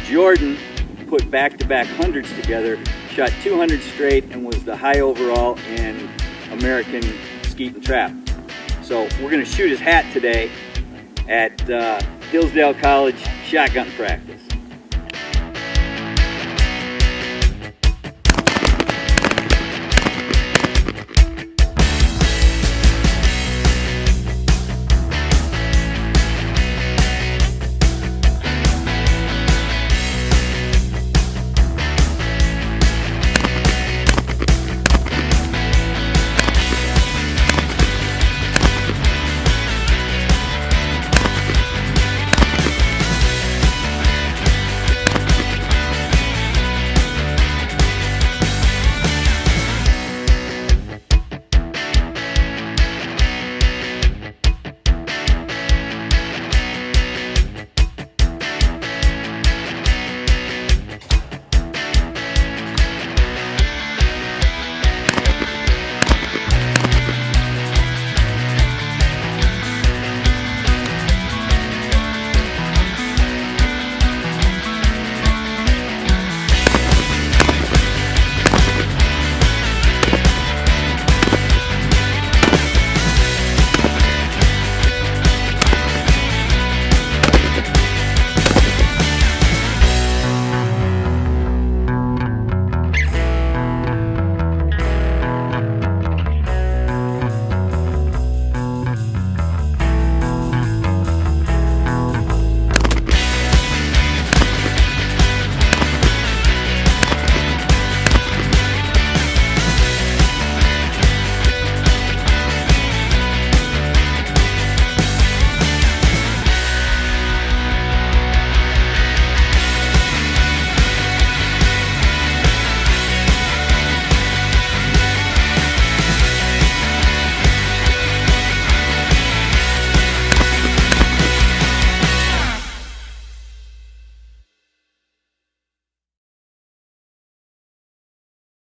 Jordan put back-to-back hundreds together, shot 200 straight, and was the high overall in American Skeet and Trap. So we're going to shoot his hat today at Hillsdale College shotgun practice.